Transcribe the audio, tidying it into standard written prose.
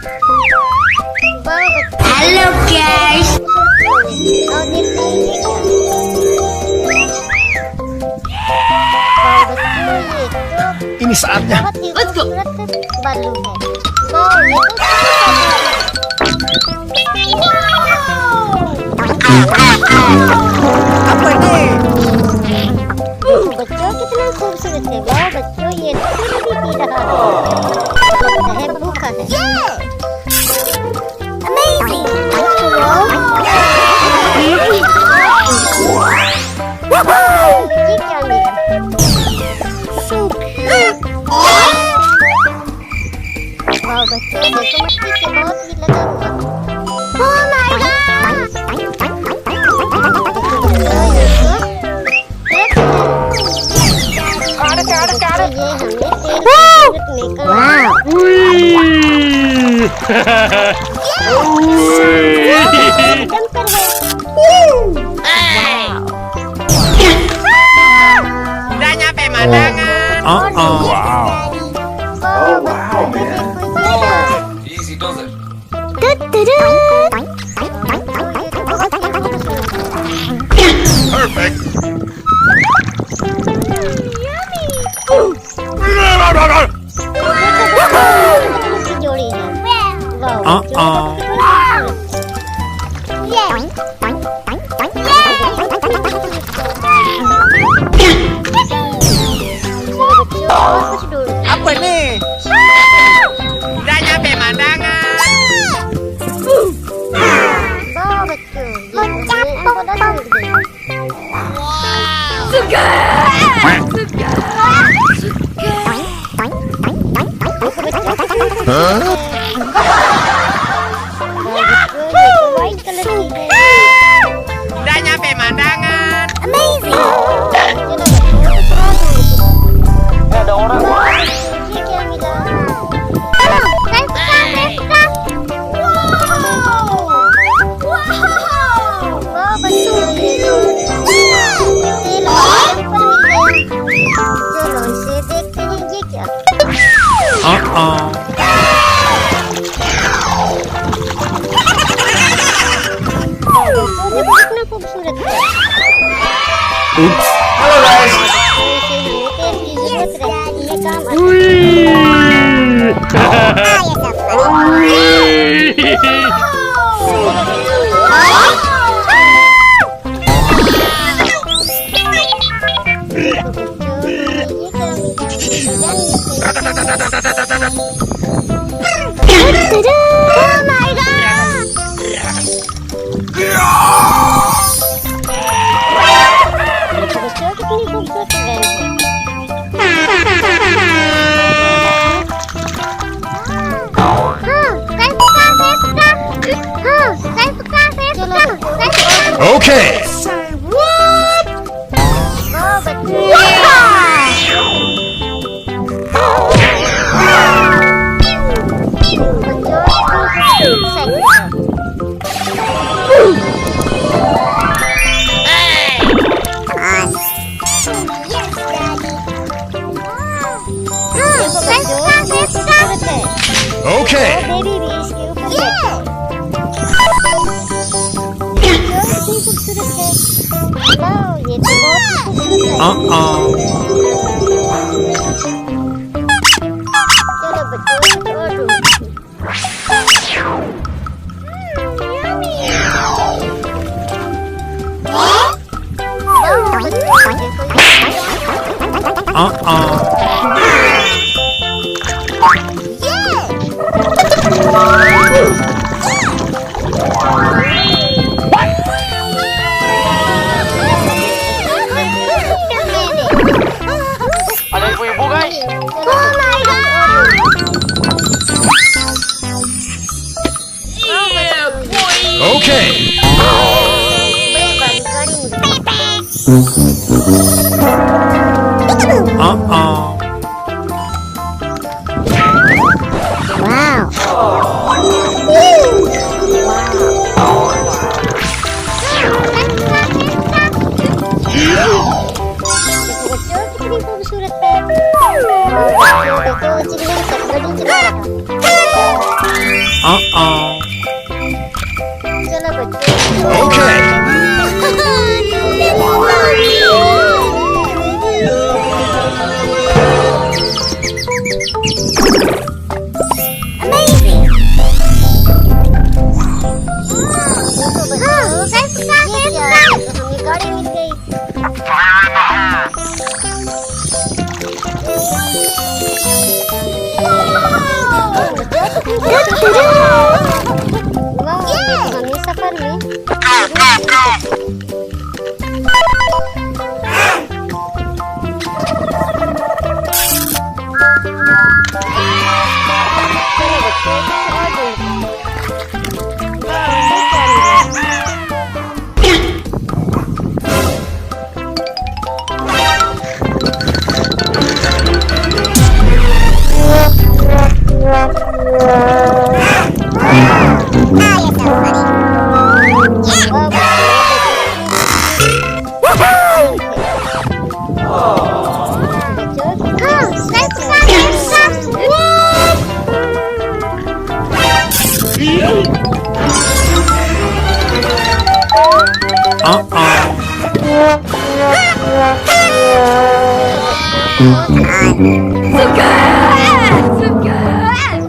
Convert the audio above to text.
Hello guys. Ini saatnya. Let's go. बालू है। Wow, ये तो बच्चों कितना खूबसूरत है। वाह बच्चों, ये तो दूध भी पी रहा है भूखा है। Amazing! ये क्या मिला? वाह बच्चों, देखो मस्ती से बहुत ही लगा हुआ। Oh my Udah nyampe pemandangan. Easy does it. Perfect. जोड़ी है। वाह कुछ ढूंढ। Apa nih? Udah nyampe pemandangan. वाह बच्चों, ये हमको ढूंढ गई। व्हाइट कलर की है। Udah nyampe pemandangan. Ada orang. ये क्या मिला? वाह बच्चों, ये तेल ऊपर मिल गया। चलो इसे देखते हैं, ये क्या? देखो कितना खूबसूरत है। Halo guys. इसे हमें तेल की जरूरत रहती है, काम आता बच्चों कितनी खूबसूरत वैन है। Okay. वाह बच्चों, Okay. बेबी भी इसके ऊपर बैठा है। कितनी खूबसूरत है। वाह, ये तो बहुत ही खूबसूरत है। चलो बच्चों, कुछ और ढूंढते हैं। वाह बच्चों, देखो Ada ibu-ibu guys. Okay. बच्चों कितनी खूबसूरत है। देखो चिड़िया सब बड़ी चला रहा। चलो बच्चों Okay. हमें गाड़ी मिल गई। वाह, हमें सफर में चलो बच्चों और Okay.